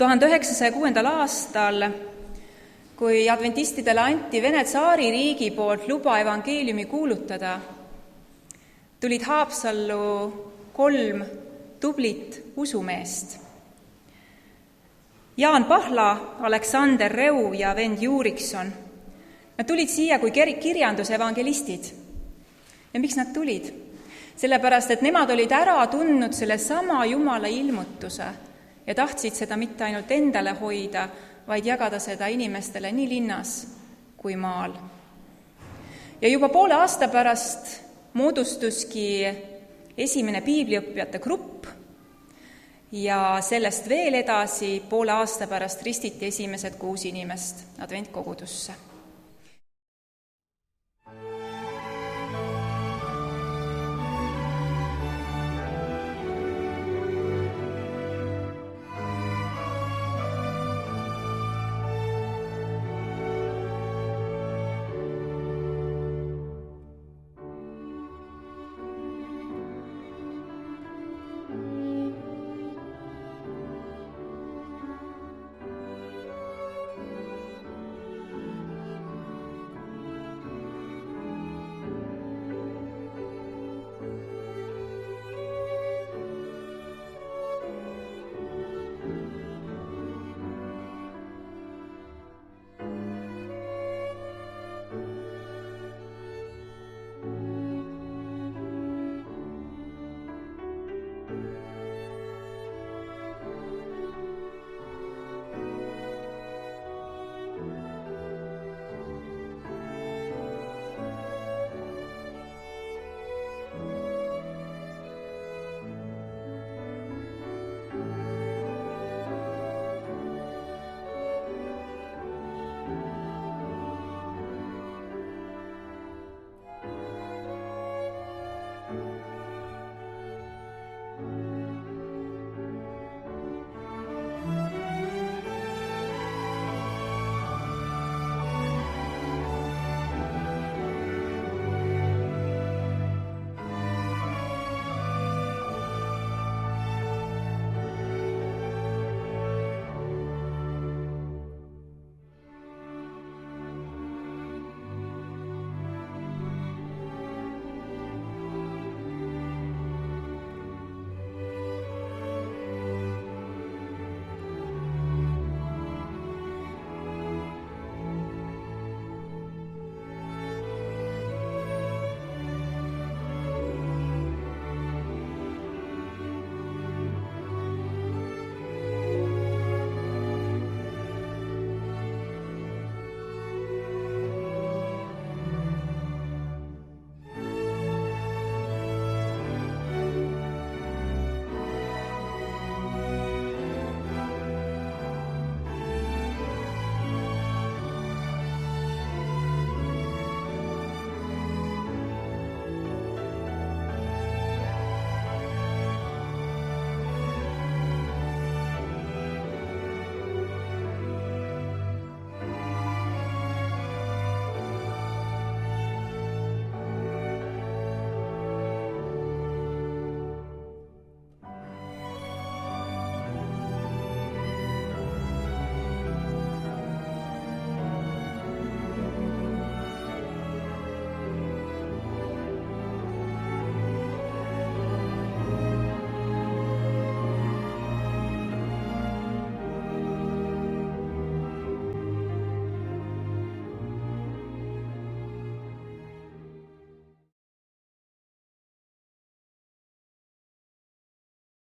1906. aastal, kui adventistidele anti Vene tsaaririigi poolt luba evangeeliumi kuulutada, tulid Haapsallu 3 tublit usumeest. Jaan Pahla, Aleksander Reu ja vend Juurikson. Nad tulid siia kui kirjanduse evangelistid. Ja miks nad tulid? Sellepärast, et nemad olid ära tundnud sellesama Jumala ilmutuse ja tahtsid seda mitte ainult endale hoida, vaid jagada seda inimestele nii linnas kui maal. Ja juba poole aasta pärast moodustuski esimene piibliõppijate grupp ja sellest veel edasi poole aasta pärast ristiti esimesed 6 inimest adventkogudusse.